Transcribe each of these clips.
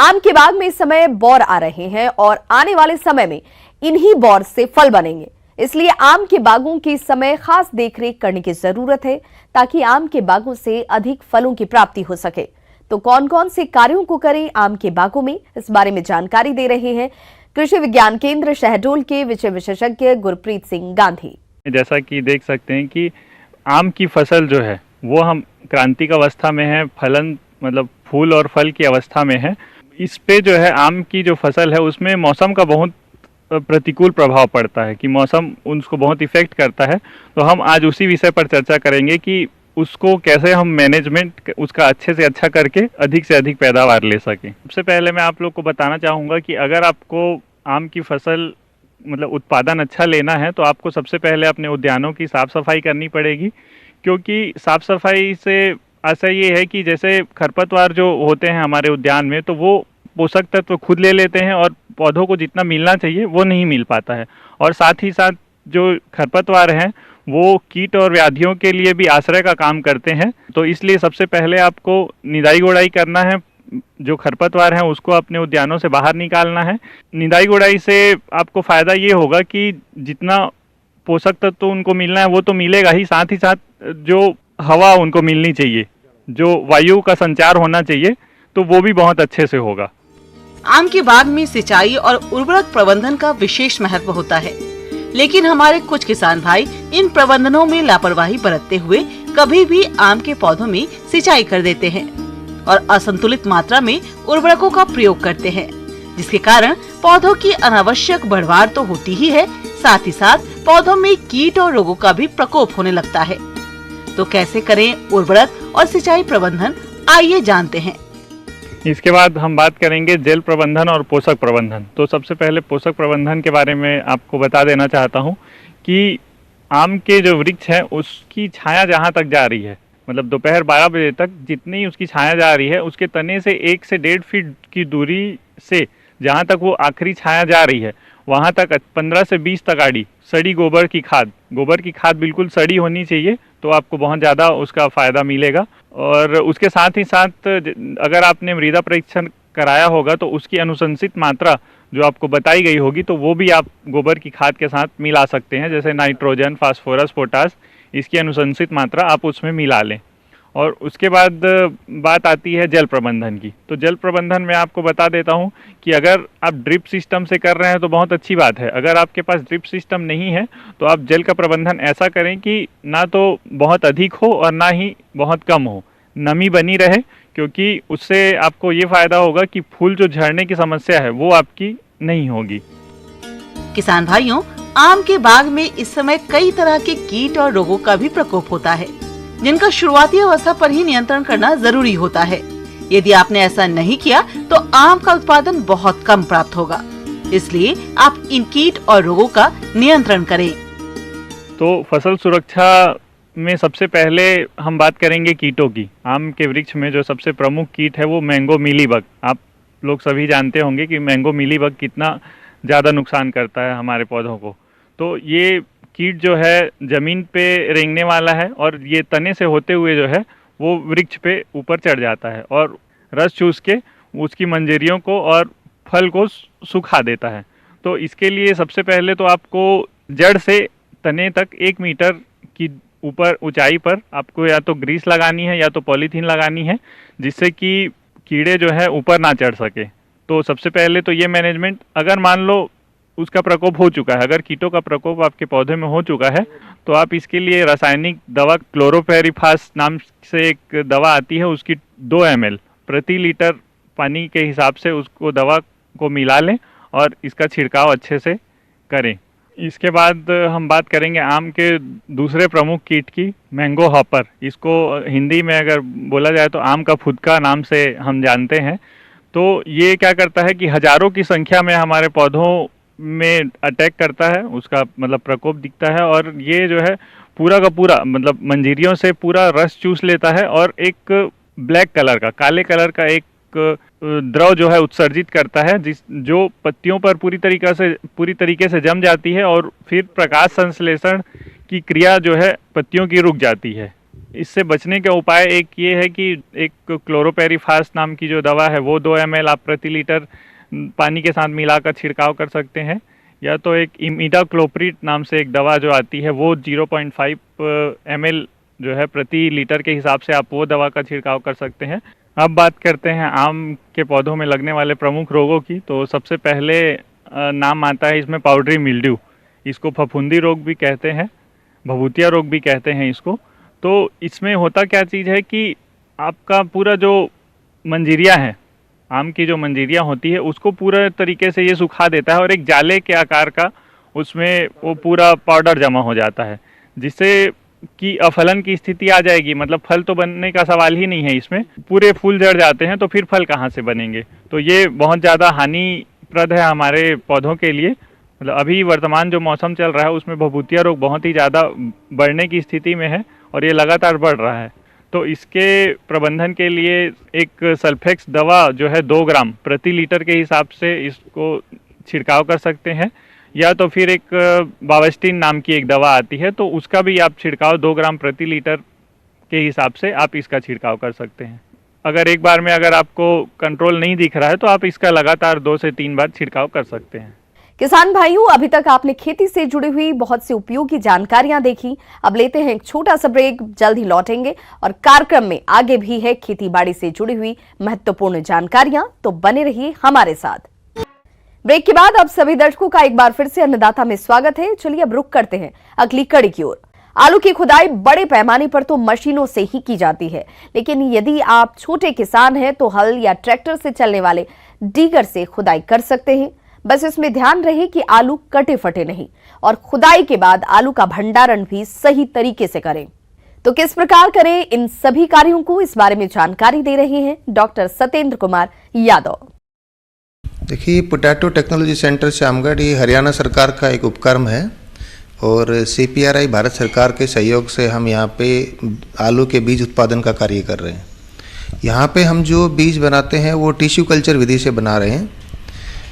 आम के बाग में इस समय बौर आ रहे हैं और आने वाले समय में इन्हीं बौर से फल बनेंगे। इसलिए आम के बागों की इस समय खास देखरेख करने की जरूरत है ताकि आम के बागों से अधिक फलों की प्राप्ति हो सके। तो कौन कौन से कार्यों को करें आम के बागों में, इस बारे में जानकारी दे रहे हैं कृषि विज्ञान केंद्र शहडोल के विषय विशेषज्ञ गुरप्रीत सिंह गांधी। जैसा कि देख सकते हैं कि आम की फसल जो है वो हम क्रांतिक अवस्था में है, फलन मतलब फूल और फल की अवस्था में है। इस पे जो है आम की जो फसल है उसमें मौसम का बहुत प्रतिकूल प्रभाव पड़ता है कि मौसम उसको बहुत इफेक्ट करता है। तो हम आज उसी विषय पर चर्चा करेंगे कि उसको कैसे हम मैनेजमेंट उसका अच्छे से अच्छा करके अधिक से अधिक पैदावार ले सकें। सबसे पहले मैं आप लोग को बताना चाहूँगा कि अगर आपको आम की फसल मतलब उत्पादन अच्छा लेना है तो आपको सबसे पहले अपने उद्यानों की साफ़ सफाई करनी पड़ेगी, क्योंकि साफ़ सफाई से आशय ये है कि जैसे खरपतवार जो होते हैं हमारे उद्यान में तो वो पोषक तत्व खुद ले लेते हैं और पौधों को जितना मिलना चाहिए वो नहीं मिल पाता है। और साथ ही साथ जो खरपतवार हैं वो कीट और व्याधियों के लिए भी आश्रय का काम करते हैं। तो इसलिए सबसे पहले आपको निदाई गुड़ाई करना है, जो खरपतवार हैं उसको अपने उद्यानों से बाहर निकालना है। निदाई गुड़ाई से आपको फ़ायदा ये होगा कि जितना पोषक तत्व उनको मिलना है वो तो मिलेगा ही, साथ जो हवा उनको मिलनी चाहिए, जो वायु का संचार होना चाहिए, तो वो भी बहुत अच्छे से होगा। आम के बाग में सिंचाई और उर्वरक प्रबंधन का विशेष महत्व होता है, लेकिन हमारे कुछ किसान भाई इन प्रबंधनों में लापरवाही बरतते हुए कभी भी आम के पौधों में सिंचाई कर देते हैं और असंतुलित मात्रा में उर्वरकों का प्रयोग करते हैं, जिसके कारण पौधों की अनावश्यक बढ़वार तो होती ही है, साथ ही साथ पौधों में कीट और रोगों का भी प्रकोप होने लगता है। तो कैसे करें उर्वरक और सिंचाई प्रबंधन, आइए जानते हैं। इसके बाद हम बात करेंगे जल प्रबंधन और पोषक प्रबंधन। तो सबसे पहले पोषक प्रबंधन के बारे में आपको बता देना चाहता हूँ कि आम के जो वृक्ष है उसकी छाया जहाँ तक जा रही है, मतलब दोपहर 12 बजे तक जितनी उसकी छाया जा रही है उसके तने से 1 से 1.5 फीट की दूरी से जहाँ तक वो आखिरी छाया जा रही है वहाँ तक 15 से 20 तगाड़ी सड़ी गोबर की खाद बिल्कुल सड़ी होनी चाहिए, तो आपको बहुत ज़्यादा उसका फ़ायदा मिलेगा। और उसके साथ ही साथ अगर आपने मृदा परीक्षण कराया होगा तो उसकी अनुशंसित मात्रा जो आपको बताई गई होगी तो वो भी आप गोबर की खाद के साथ मिला सकते हैं, जैसे नाइट्रोजन, फास्फोरस, पोटास, इसकी अनुशंसित मात्रा आप उसमें मिला लें। और उसके बाद बात आती है जल प्रबंधन की। तो जल प्रबंधन में आपको बता देता हूँ कि अगर आप ड्रिप सिस्टम से कर रहे हैं तो बहुत अच्छी बात है। अगर आपके पास ड्रिप सिस्टम नहीं है तो आप जल का प्रबंधन ऐसा करें कि ना तो बहुत अधिक हो और ना ही बहुत कम हो, नमी बनी रहे, क्योंकि उससे आपको ये फ़ायदा होगा कि फूल जो झड़ने की समस्या है वो आपकी नहीं होगी। किसान भाइयों, आम के बाग में इस समय कई तरह के कीट और रोगों का भी प्रकोप होता है, जिनका शुरुआती अवस्था पर ही नियंत्रण करना जरूरी होता है। यदि आपने ऐसा नहीं किया तो आम का उत्पादन बहुत कम प्राप्त होगा, इसलिए आप इन कीट और रोगों का नियंत्रण करें। तो फसल सुरक्षा में सबसे पहले हम बात करेंगे कीटों की। आम के वृक्ष में जो सबसे प्रमुख कीट है वो मैंगो मीलीबग। आप लोग सभी जानते होंगे कि मैंगो मीलीबग कितना ज़्यादा नुकसान करता है हमारे पौधों को। तो ये कीट जो है ज़मीन पे रेंगने वाला है और ये तने से होते हुए जो है वो वृक्ष पे ऊपर चढ़ जाता है और रस चूस के उसकी मंजरियों को और फल को सुखा देता है। तो इसके लिए सबसे पहले तो आपको जड़ से तने तक 1 मीटर की ऊपर ऊंचाई पर आपको या तो ग्रीस लगानी है या तो पॉलीथीन लगानी है, जिससे कि कीड़े जो है ऊपर ना चढ़ सके। तो सबसे पहले तो ये मैनेजमेंट, अगर मान लो उसका प्रकोप हो चुका है, अगर कीटों का प्रकोप आपके पौधे में हो चुका है तो आप इसके लिए रासायनिक दवा क्लोरोपेरिफास नाम से एक दवा आती है, उसकी 2 ml प्रति लीटर पानी के हिसाब से उसको दवा को मिला लें और इसका छिड़काव अच्छे से करें। इसके बाद हम बात करेंगे आम के दूसरे प्रमुख कीट की, मैंगो हॉपर। इसको हिंदी में अगर बोला जाए तो आम का फुदका नाम से हम जानते हैं। तो ये क्या करता है कि हजारों की संख्या में हमारे पौधों में अटैक करता है, उसका मतलब प्रकोप दिखता है और ये जो है पूरा का पूरा मतलब मंजरियों से पूरा रस चूस लेता है और एक ब्लैक कलर का, काले कलर का एक द्रव जो है उत्सर्जित करता है, जो पत्तियों पर पूरी तरीके से जम जाती है और फिर प्रकाश संश्लेषण की क्रिया जो है पत्तियों की रुक जाती है। इससे बचने का उपाय एक ये है कि एक क्लोरोपेरिफास नाम की जो दवा है वो 2 ml आप प्रति लीटर पानी के साथ मिलाकर छिड़काव कर सकते हैं, या तो एक इमिडाक्लोप्रिड नाम से एक दवा जो आती है वो 0.5 ml जो है प्रति लीटर के हिसाब से आप वो दवा का छिड़काव कर सकते हैं। अब बात करते हैं आम के पौधों में लगने वाले प्रमुख रोगों की। तो सबसे पहले नाम आता है इसमें पाउडरी मिल्ड्यू। इसको फफूंदी रोग भी कहते हैं, भभूतिया रोग भी कहते हैं इसको। तो इसमें होता क्या चीज़ है कि आपका पूरा जो मंजीरिया है, आम की जो मंजीरियाँ होती है, उसको पूरा तरीके से ये सुखा देता है और एक जाले के आकार का उसमें वो पूरा पाउडर जमा हो जाता है, जिससे कि अफलन की स्थिति आ जाएगी। मतलब फल तो बनने का सवाल ही नहीं है, इसमें पूरे फूल झड़ जाते हैं, तो फिर फल कहाँ से बनेंगे। तो ये बहुत ज़्यादा हानिप्रद है हमारे पौधों के लिए। मतलब अभी वर्तमान जो मौसम चल रहा है उसमें भभूतिया रोग बहुत ही ज़्यादा बढ़ने की स्थिति में है और ये लगातार बढ़ रहा है। तो इसके प्रबंधन के लिए एक सल्फेक्स दवा जो है 2 ग्राम प्रति लीटर के हिसाब से इसको छिड़काव कर सकते हैं, या तो फिर एक बावस्टीन नाम की एक दवा आती है, तो उसका भी आप छिड़काव 2 ग्राम प्रति लीटर के हिसाब से आप इसका छिड़काव कर सकते हैं। अगर एक बार में अगर आपको कंट्रोल नहीं दिख रहा है तो आप इसका लगातार 2 से 3 बार छिड़काव कर सकते हैं। किसान भाइयों, अभी तक आपने खेती से जुड़ी हुई बहुत सी उपयोगी जानकारियां देखी। अब लेते हैं एक छोटा सा ब्रेक, जल्द ही लौटेंगे और कार्यक्रम में आगे भी है खेती बाड़ी से जुड़ी हुई महत्वपूर्ण जानकारियां, तो बने रहिए हमारे साथ। ब्रेक के बाद अब सभी दर्शकों का एक बार फिर से अन्नदाता में स्वागत है। चलिए अब रुक करते हैं अगली कड़ी की ओर। आलू की खुदाई बड़े पैमाने पर तो मशीनों से ही की जाती है, लेकिन यदि आप छोटे किसान हैं तो हल या ट्रैक्टर से चलने वाले डीगर से खुदाई कर सकते हैं। बस इसमें ध्यान रहे कि आलू कटे फटे नहीं और खुदाई के बाद आलू का भंडारण भी सही तरीके से करें। तो किस प्रकार करें इन सभी कार्यों को, इस बारे में जानकारी दे रहे हैं डॉक्टर सत्येंद्र कुमार यादव। देखिए, पोटैटो टेक्नोलॉजी सेंटर श्यामगढ़ ये हरियाणा सरकार का एक उपक्रम है और CPRI भारत सरकार के सहयोग से हम यहाँ पे आलू के बीज उत्पादन का कार्य कर रहे हैं। यहाँ पे हम जो बीज बनाते हैं वो टिश्यू कल्चर विधि से बना रहे हैं।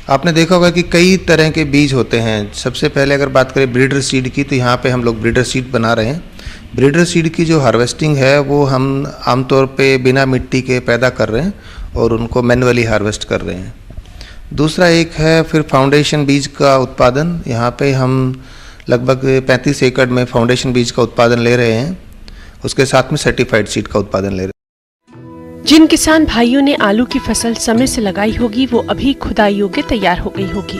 आपने देखा होगा कि कई तरह के बीज होते हैं। सबसे पहले अगर बात करें ब्रीडर सीड की, तो यहाँ पे हम लोग ब्रीडर सीड बना रहे हैं। ब्रीडर सीड की जो हार्वेस्टिंग है वो हम आमतौर पे बिना मिट्टी के पैदा कर रहे हैं और उनको मैन्युअली हार्वेस्ट कर रहे हैं। दूसरा एक है फिर फाउंडेशन बीज का उत्पादन। यहाँ पे हम लगभग 35 एकड़ में फाउंडेशन बीज का उत्पादन ले रहे हैं, उसके साथ में सर्टिफाइड सीड का उत्पादन ले रहे हैं। जिन किसान भाइयों ने आलू की फसल समय से लगाई होगी वो अभी खुदाई योग्य तैयार हो गई होगी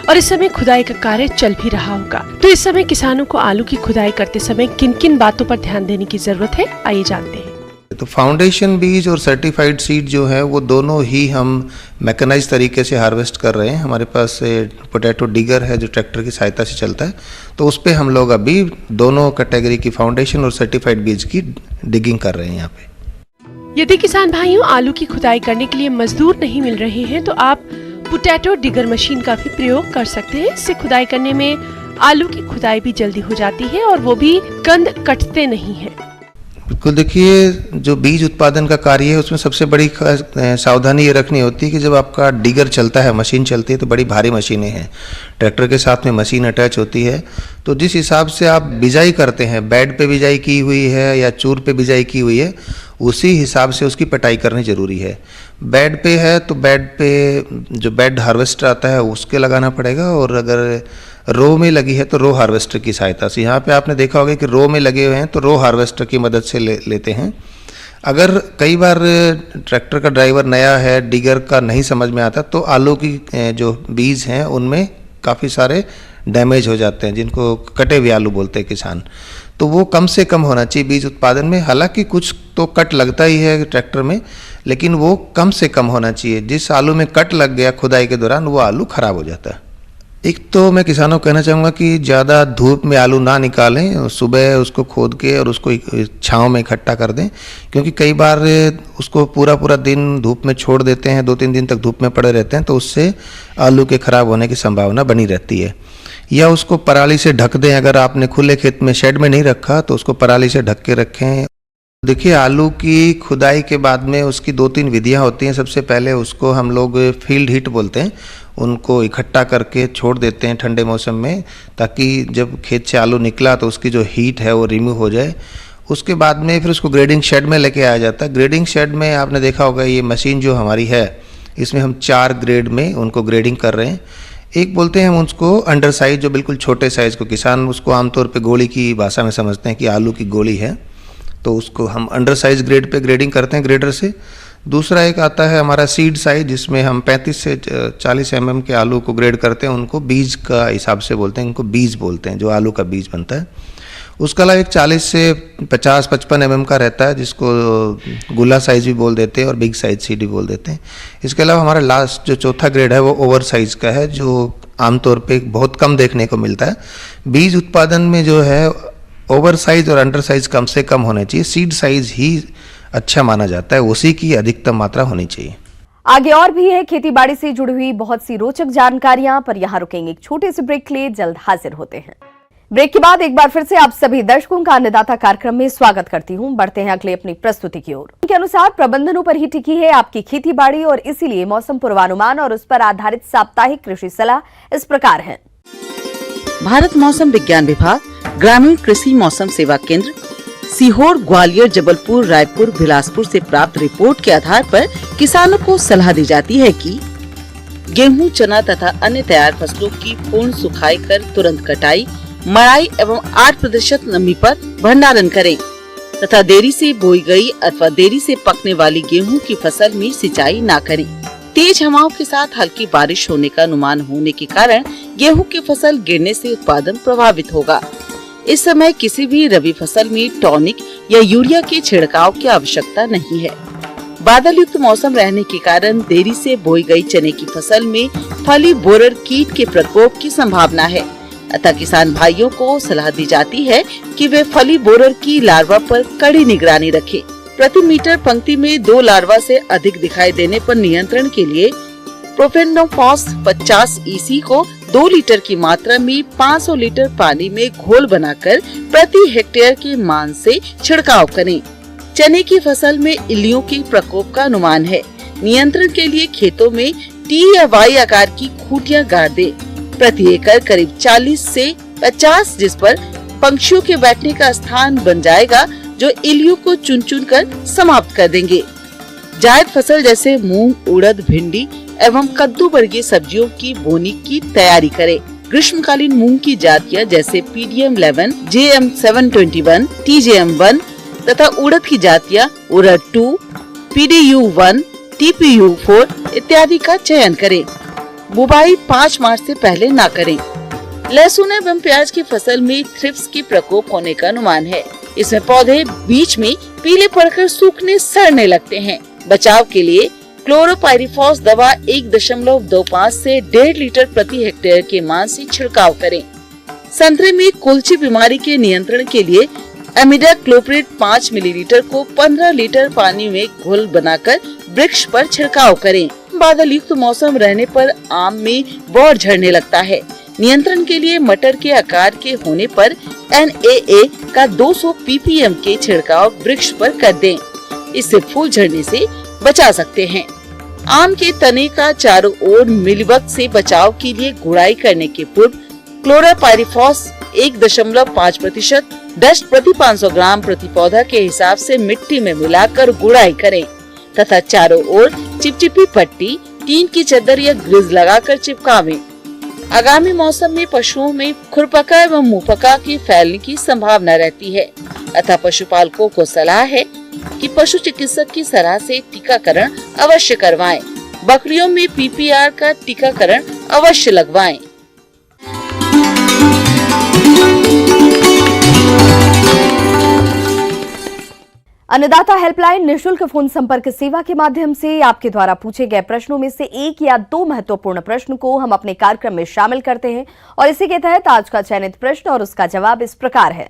और इस समय खुदाई का कार्य चल भी रहा होगा। तो इस समय किसानों को आलू की खुदाई करते समय किन किन बातों पर ध्यान देने की जरूरत है, आइए जानते हैं। तो फाउंडेशन बीज और सर्टिफाइड सीड जो है वो दोनों ही हम मैकेनाइज तरीके से हार्वेस्ट कर रहे हैं। हमारे पास पोटैटो डिगर है जो ट्रैक्टर की सहायता से चलता है, तो उस पर हम लोग अभी दोनों कैटेगरी की फाउंडेशन और सर्टिफाइड बीज की डिगिंग कर रहे हैं यहाँ पे। यदि किसान भाइयों आलू की खुदाई करने के लिए मजदूर नहीं मिल रहे हैं तो आप पोटैटो डिगर मशीन का भी प्रयोग कर सकते हैं। इससे खुदाई करने में आलू की खुदाई भी जल्दी हो जाती है और वो भी कंद कटते नहीं है। बिल्कुल, देखिए जो बीज उत्पादन का कार्य है उसमें सबसे बड़ी सावधानी ये रखनी होती है कि जब आपका डिगर चलता है, मशीन चलती है, तो बड़ी भारी मशीनें हैं, ट्रैक्टर के साथ में मशीन अटैच होती है। तो जिस हिसाब से आप बिजाई करते हैं, बेड पे बिजाई की हुई है या चूर पे बिजाई की हुई है, उसी हिसाब से उसकी पिटाई करनी जरूरी है। बेड पे है तो बेड पे जो बेड हार्वेस्टर आता है उसके लगाना पड़ेगा, और अगर रो में लगी है तो रो हार्वेस्टर की सहायता से। यहाँ पे आपने देखा होगा कि रो में लगे हुए हैं तो रो हार्वेस्टर की मदद से लेते हैं। अगर कई बार ट्रैक्टर का ड्राइवर नया है, डिगर का नहीं समझ में आता, तो आलू की जो बीज हैं उनमें काफ़ी सारे डैमेज हो जाते हैं, जिनको कटे हुए आलू बोलते हैं किसान। तो वो कम से कम होना चाहिए बीज उत्पादन में। हालांकि कुछ तो कट लगता ही है ट्रैक्टर में, लेकिन वो कम से कम होना चाहिए। जिस आलू में कट लग गया खुदाई के दौरान वो आलू खराब हो जाता है। एक तो मैं किसानों को कहना चाहूँगा कि ज़्यादा धूप में आलू ना निकालें, सुबह उसको खोद के और उसको छाँव में इकट्ठा कर दें, क्योंकि कई बार उसको पूरा दिन धूप में छोड़ देते हैं, 2-3 दिन तक धूप में पड़े रहते हैं, तो उससे आलू के खराब होने की संभावना बनी रहती है। या उसको पराली से ढक दें। अगर आपने खुले खेत में शेड में नहीं रखा तो उसको पराली से ढक के रखें। देखिए, आलू की खुदाई के बाद में उसकी 2-3 विधियां होती हैं। सबसे पहले उसको हम लोग फील्ड हीट बोलते हैं, उनको इकट्ठा करके छोड़ देते हैं ठंडे मौसम में, ताकि जब खेत से आलू निकला तो उसकी जो हीट है वो रिमूव हो जाए। उसके बाद में फिर उसको ग्रेडिंग शेड में लेके आया जाता है। ग्रेडिंग शेड में आपने देखा होगा ये मशीन जो हमारी है, इसमें हम 4 ग्रेड में उनको ग्रेडिंग कर रहे हैं। एक बोलते हैं हम उसको अंडर साइज, जो बिल्कुल छोटे साइज़ को, किसान उसको आमतौर पे गोली की भाषा में समझते हैं कि आलू की गोली है, तो उसको हम under size grade pay grading करते हैं ग्रेडर से। दूसरा एक आता है हमारा सीड साइज, जिसमें हम 35 से 40 mm के आलू को ग्रेड करते हैं, उनको बीज का हिसाब से बोलते हैं, उनको बीज बोलते हैं, जो आलू का बीज बनता है। उसका अलावा एक 40 से 50-55 mm का रहता है, जिसको गुल्ला साइज भी बोल देते हैं और बिग साइज सीड भी बोल देते हैं। इसके अलावा हमारा लास्ट जो चौथा ग्रेड है वो ओवर साइज का है, जो आमतौर पे बहुत कम देखने को मिलता है। बीज उत्पादन में जो है ओवर साइज और अंडर साइज कम से कम होने चाहिए, सीड साइज ही अच्छा माना जाता है, उसी की अधिकतम मात्रा होनी चाहिए। आगे और भी है खेती बाड़ी से जुड़ी हुई बहुत सी रोचक जानकारियां, पर यहाँ रुकेंगे एक छोटे से ब्रेक के लिए, जल्द हाजिर होते हैं। ब्रेक के बाद एक बार फिर से आप सभी दर्शकों का अन्नदाता कार्यक्रम में स्वागत करती हूं। बढ़ते हैं अगले अपनी प्रस्तुति की ओर। के अनुसार प्रबंधनों पर ही टिकी है आपकी खेती बाड़ी, और इसीलिए मौसम पूर्वानुमान और उस पर आधारित साप्ताहिक कृषि सलाह इस प्रकार है। भारत मौसम विज्ञान विभाग, ग्रामीण कृषि मौसम सेवा केंद्र, सीहोर, ग्वालियर, जबलपुर, रायपुर, बिलासपुर से प्राप्त रिपोर्ट के आधार पर किसानों को सलाह दी जाती है कि गेहूं, चना तथा अन्य तैयार फसलों की पूर्ण सुखाई कर तुरंत कटाई, मड़ाई एवं 8% नमी पर भंडारण करें तथा देरी से बोई गई अथवा देरी से पकने वाली गेहूं की फसल में सिंचाई न करें। तेज हवाओं के साथ हल्की बारिश होने का अनुमान होने के कारण गेहूं की फसल गिरने से उत्पादन प्रभावित होगा। इस समय किसी भी रबी फसल में टॉनिक या यूरिया के छिड़काव की आवश्यकता नहीं है। बादल युक्त मौसम रहने के कारण देरी से बोई गई चने की फसल में फली बोरर कीट के प्रकोप की संभावना है, अतः किसान भाइयों को सलाह दी जाती है कि वे फली बोरर की लार्वा पर कड़ी निगरानी रखें। प्रति मीटर पंक्ति में 2 लार्वा से अधिक दिखाई देने पर नियंत्रण के लिए प्रोफेनोफॉस 50 EC को 2 लीटर की मात्रा में 500 लीटर पानी में घोल बनाकर प्रति हेक्टेयर के मान से छिड़काव करें। चने की फसल में इल्लियों के प्रकोप का अनुमान है। नियंत्रण के लिए खेतों में T या Y आकार की खूंटियां गाड़ दें। प्रति एकड़ करीब 40 से 50, जिस पर पंछियों के बैठने का स्थान बन जाएगा, जो इल्लियों को चुन चुन कर समाप्त कर देंगे। जायद फसल जैसे मूंग, उड़द, भिंडी एवं कद्दू वर्गीय सब्जियों की बोनी की तैयारी करें। ग्रीष्मकालीन मूंग की जातियां जैसे PDM 11, JM 721, TJM 1 तथा उड़द की जातियां उड़द 2, PDU 1, TPU 4 इत्यादि का चयन करें। बुवाई 5 मार्च से पहले न करें। लहसुन एवं प्याज की फसल में थ्रिप्स की प्रकोप होने का अनुमान है। इसमें पौधे बीच में पीले पड़कर सूखने सड़ने लगते हैं। बचाव के लिए क्लोरोपाइरिफॉस दवा 1.25 से 1.5 लीटर प्रति हेक्टेयर के मान से छिड़काव करें। संतरे में कुलची बीमारी के नियंत्रण के लिए एमिडाक्लोप्रिड 5 मिलीलीटर को 15 लीटर पानी में घोल बनाकर वृक्ष पर छिड़काव करें। बादल युक्त मौसम रहने पर आम में बौर झड़ने लगता है। नियंत्रण के लिए मटर के आकार के होने पर NAA का 200 ppm के छिड़काव वृक्ष पर कर दें। इससे फूल झड़ने से बचा सकते हैं। आम के तने का चारों ओर मिलीबग से बचाव के लिए गुड़ाई करने के पूर्व क्लोरोपाइरिफॉस 1.5% डस्ट प्रति 500 ग्राम प्रति पौधा के हिसाब से मिट्टी में मिलाकर गुड़ाई करें तथा चारों ओर चिपचिपी पट्टी, टीन की चादर या ग्रिज लगाकर चिपकावें। आगामी मौसम में पशुओं में खुरपका एवं मुंहपका के फैलने की संभावना रहती है, अतः पशुपालकों को सलाह है कि पशु चिकित्सक की सलाह से टीकाकरण अवश्य करवाएं। बकरियों में PPR का टीकाकरण अवश्य लगवाएं। अन्नदाता हेल्पलाइन निःशुल्क फोन संपर्क सेवा के माध्यम से आपके द्वारा पूछे गए प्रश्नों में से 1 या 2 महत्वपूर्ण प्रश्न को हम अपने कार्यक्रम में शामिल करते हैं, और इसी के तहत आज का चयनित प्रश्न और उसका जवाब इस प्रकार है।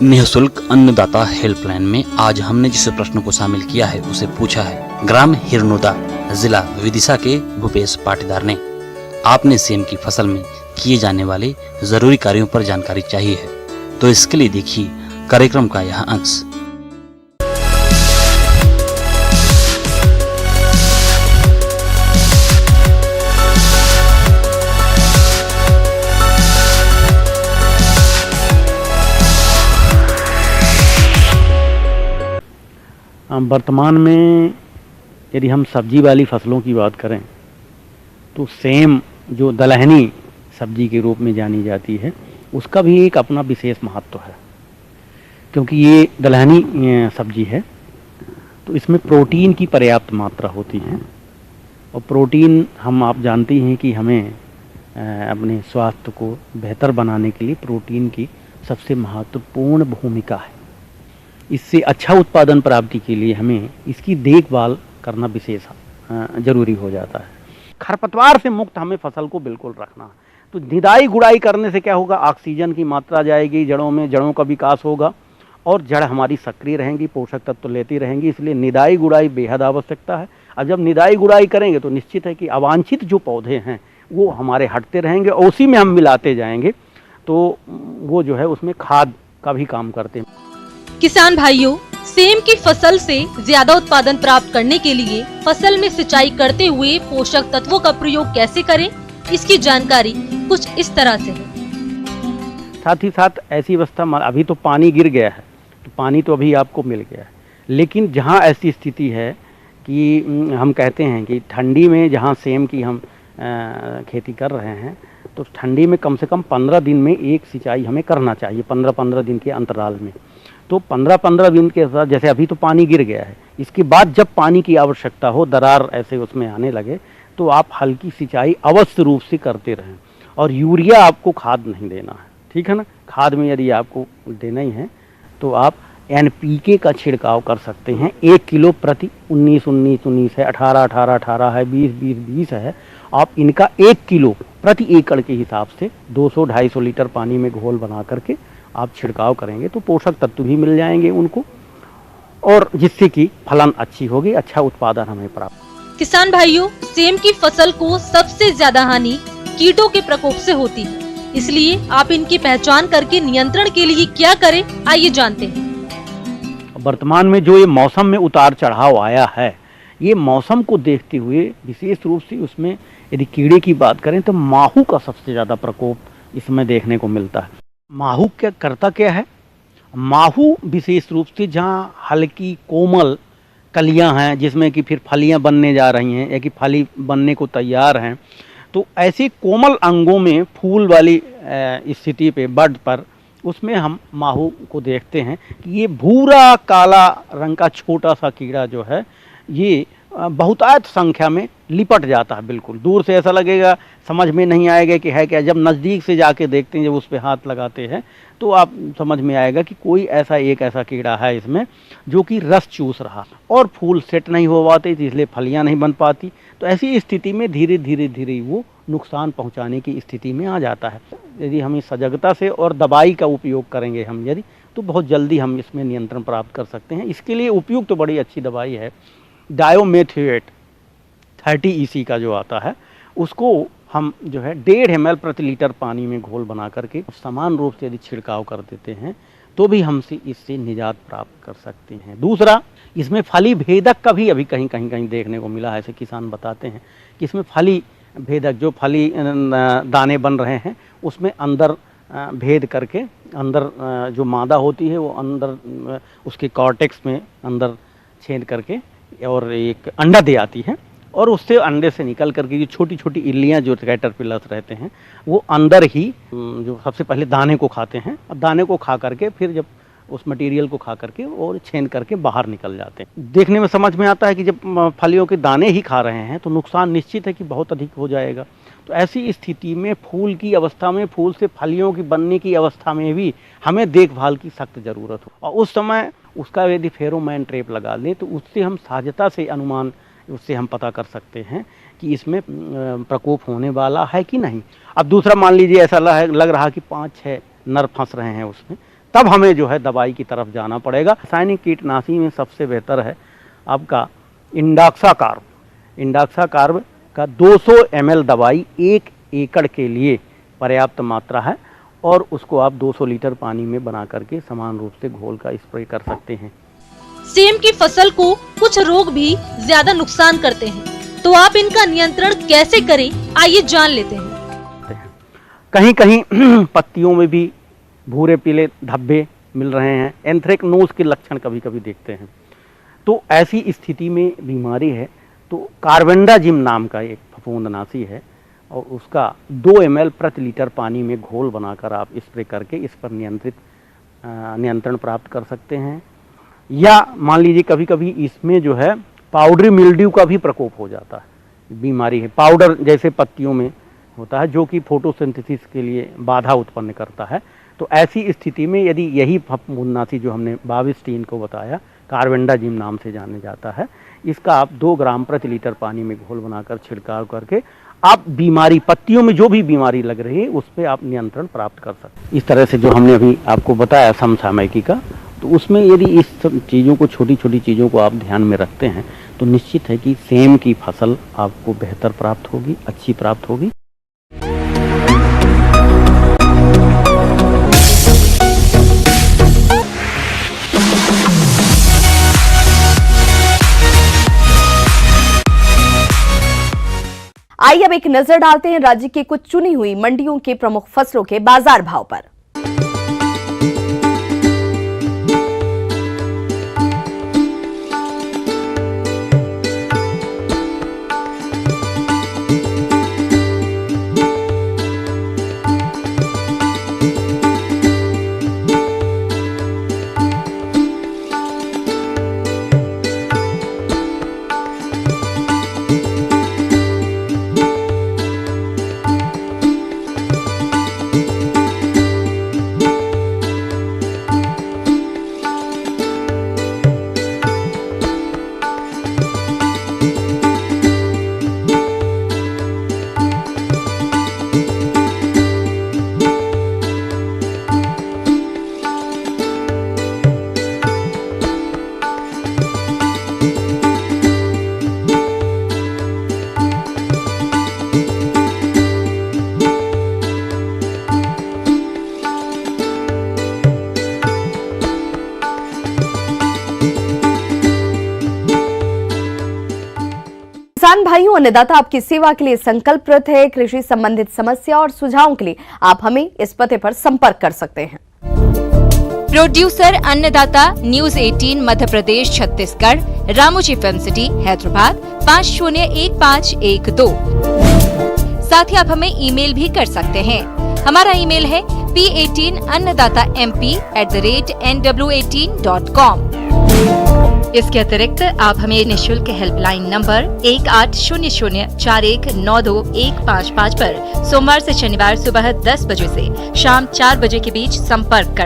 निःशुल्क अन्नदाता हेल्पलाइन में आज हमने जिस प्रश्न को शामिल किया है उसे पूछा है ग्राम हिरनोदा, जिला विदिशा के भूपेश पाटीदार ने। आपने सेम की फसल में किए जाने वाले जरूरी कार्यों पर जानकारी चाहिए है, तो इसके लिए देखिए कार्यक्रम का यह अंश। वर्तमान में यदि हम सब्जी वाली फसलों की बात करें तो सेम जो दलहनी सब्जी के रूप में जानी जाती है उसका भी एक अपना विशेष महत्व है, क्योंकि ये दलहनी सब्जी है तो इसमें प्रोटीन की पर्याप्त मात्रा होती है। और प्रोटीन आप जानते हैं कि हमें अपने स्वास्थ्य को बेहतर बनाने के लिए प्रोटीन की सबसे महत्वपूर्ण भूमिका है। इससे अच्छा उत्पादन प्राप्ति के लिए हमें इसकी देखभाल करना विशेष जरूरी हो जाता है। खरपतवार से मुक्त हमें फसल को बिल्कुल रखना है। तो निदाई गुड़ाई करने से क्या होगा, ऑक्सीजन की मात्रा जाएगी जड़ों में, जड़ों का विकास होगा और जड़ हमारी सक्रिय रहेंगी, पोषक तत्व लेती रहेंगी। इसलिए निदाई गुड़ाई बेहद आवश्यकता है। अब जब निदाई गुड़ाई करेंगे तो निश्चित है कि अवांछित जो पौधे हैं वो हमारे हटते रहेंगे और उसी में हम मिलाते जाएंगे, तो वो जो है उसमें खाद का भी काम करते हैं। किसान भाइयों, सेम की फसल से ज्यादा उत्पादन प्राप्त करने के लिए फसल में सिंचाई करते हुए पोषक तत्वों का प्रयोग कैसे करें, इसकी जानकारी कुछ इस तरह से है। साथ ही साथ ऐसी अवस्था, अभी तो पानी गिर गया है तो पानी तो अभी आपको मिल गया है, लेकिन जहाँ ऐसी स्थिति है कि हम कहते हैं कि ठंडी में जहाँ सेम की हम खेती कर रहे हैं तो ठंडी में कम से कम 15 दिन में एक सिंचाई हमें करना चाहिए, 15-15 दिन के अंतराल में। तो 15-15 दिन के साथ, जैसे अभी तो पानी गिर गया है, इसके बाद जब पानी की आवश्यकता हो, दरार ऐसे उसमें आने लगे, तो आप हल्की सिंचाई अवश्य रूप से करते रहें। और यूरिया आपको खाद नहीं देना है, ठीक है ना। खाद में यदि आपको देना ही है तो आप NPK का छिड़काव कर सकते हैं। 1 किलो प्रति 19-19-19 है, 18-18-18 है, 20-20-20 है। आप इनका 1 किलो प्रति एकड़ के हिसाब से 200-250 लीटर पानी में घोल बना करके आप छिड़काव करेंगे तो पोषक तत्व भी मिल जाएंगे उनको, और जिससे कि फलन अच्छी होगी, अच्छा उत्पादन हमें प्राप्त। किसान भाइयों, सेम की फसल को सबसे ज्यादा हानि कीटों के प्रकोप से होती है, इसलिए आप इनकी पहचान करके नियंत्रण के लिए क्या करें, आइए जानते हैं। वर्तमान में जो ये मौसम में उतार चढ़ाव आया है, ये मौसम को देखते हुए विशेष रूप से उसमें यदि कीड़े की बात करें तो माहू का सबसे ज़्यादा प्रकोप इसमें देखने को मिलता है। माहू क्या है, माहू विशेष रूप से जहाँ हल्की कोमल कलियां हैं जिसमें कि फिर फलियां बनने जा रही हैं या कि फली बनने को तैयार हैं, तो ऐसे कोमल अंगों में फूल वाली स्थिति पे, बड पर, उसमें हम माहू को देखते हैं कि ये भूरा काला रंग का छोटा सा कीड़ा जो है ये बहुतायत संख्या में लिपट जाता है। बिल्कुल दूर से ऐसा लगेगा, समझ में नहीं आएगा कि है क्या। जब नज़दीक से जाके देखते हैं, जब उस पर हाथ लगाते हैं तो आप समझ में आएगा कि कोई ऐसा कीड़ा है इसमें जो कि रस चूस रहा और फूल सेट नहीं हो पाते, इसलिए फलियां नहीं बन पाती। तो ऐसी स्थिति में धीरे धीरे वो नुकसान पहुंचाने की स्थिति में आ जाता है। यदि हम इस सजगता से और दवाई का उपयोग करेंगे हम यदि, तो बहुत जल्दी हम इसमें नियंत्रण प्राप्त कर सकते हैं। इसके लिए उपयुक्त तो बड़ी अच्छी दवाई है, डायोमेथोएट 30 EC का जो आता है, उसको हम जो है 1.5 ml प्रति लीटर पानी में घोल बना करके समान रूप से यदि छिड़काव कर देते हैं तो भी हमसे इससे निजात प्राप्त कर सकते हैं। दूसरा, इसमें फली भेदक का भी अभी कहीं देखने को मिला है। ऐसे किसान बताते हैं कि इसमें फली भेदक, जो फली दाने बन रहे हैं उसमें अंदर भेद करके, अंदर जो मादा होती है वो अंदर उसके कॉर्टेक्स में अंदर छेद करके और एक अंडा दे आती है, और उससे अंडे से निकल करके जो छोटी छोटी इल्लियाँ जो कैटरपिलर्स रहते हैं वो अंदर ही जो सबसे पहले दाने को खाते हैं, अब दाने को खा करके फिर जब उस मटेरियल को खा करके और छेद करके बाहर निकल जाते हैं। देखने में समझ में आता है कि जब फलियों के दाने ही खा रहे हैं तो नुकसान निश्चित है कि बहुत अधिक हो जाएगा। तो ऐसी स्थिति में फूल की अवस्था में, फूल से फलियों की बनने की अवस्था में भी हमें देखभाल की सख्त ज़रूरत हो, और उस समय उसका यदि फेरोमोन ट्रैप लगा लें तो उससे हम सहजता से अनुमान उससे हम पता कर सकते हैं कि इसमें प्रकोप होने वाला है कि नहीं। अब दूसरा, मान लीजिए ऐसा लग रहा कि 5-6 नर फंस रहे हैं उसमें, तब हमें जो है दवाई की तरफ जाना पड़ेगा। रासायनिक कीटनाशी में सबसे बेहतर है आपका इंडाक्साकार्ब का 200 ml दवाई 1 एकड़ के लिए पर्याप्त मात्रा है, और उसको आप 200 लीटर पानी में बना करके समान रूप से घोल का स्प्रे कर सकते हैं। सेम की फसल को कुछ रोग भी ज्यादा नुकसान करते हैं, तो आप इनका नियंत्रण कैसे करें, आइए जान लेते हैं। कहीं पत्तियों में भी भूरे पीले धब्बे मिल रहे हैं, एंथ्रेक्नोज के लक्षण कभी कभी देखते हैं। तो ऐसी स्थिति में बीमारी है तो कार्बेंडाजिम नाम का एक फफूंदनाशी है और उसका 2 ml प्रति लीटर पानी में घोल बनाकर आप स्प्रे करके इस पर नियंत्रण प्राप्त कर सकते हैं। या मान लीजिए कभी कभी इसमें जो है पाउडरी मिल्ड्यू का भी प्रकोप हो जाता है, बीमारी है पाउडर जैसे पत्तियों में होता है जो कि फोटोसिंथेसिस के लिए बाधा उत्पन्न करता है। तो ऐसी स्थिति में यदि यही फफूंदनाशी जो हमने बाविस्टीन को बताया कार्बेंडाजिम नाम से जाने जाता है, इसका आप 2 ग्राम प्रति लीटर पानी में घोल बनाकर छिड़काव करके आप बीमारी पत्तियों में जो भी बीमारी लग रही है उस पर आप नियंत्रण प्राप्त कर सकते हैं। इस तरह से जो हमने अभी आपको बताया समसामयिकी का, तो उसमें यदि इस सब चीज़ों को छोटी छोटी चीज़ों को आप ध्यान में रखते हैं तो निश्चित है कि सेम की फसल आपको बेहतर प्राप्त होगी, अच्छी प्राप्त होगी। आइए अब एक नजर डालते हैं राज्य की कुछ चुनी हुई मंडियों के प्रमुख फसलों के बाजार भाव पर। किसान भाइयों, अन्नदाता आपकी सेवा के लिए संकल्परत है। कृषि संबंधित समस्या और सुझावों के लिए आप हमें इस पते पर संपर्क कर सकते हैं। प्रोड्यूसर अन्नदाता, news 18 Madhya Pradesh Chhattisgarh, Ramoji film city Hyderabad 501512। साथ ही आप हमें ईमेल भी कर सकते हैं। हमारा ईमेल है p18annadatamp@nw18.com। इसके अतिरिक्त आप हमें निःशुल्क हेल्पलाइन नंबर 180041921555 पर सोमवार से शनिवार सुबह 10 बजे से शाम 4 बजे के बीच संपर्क कर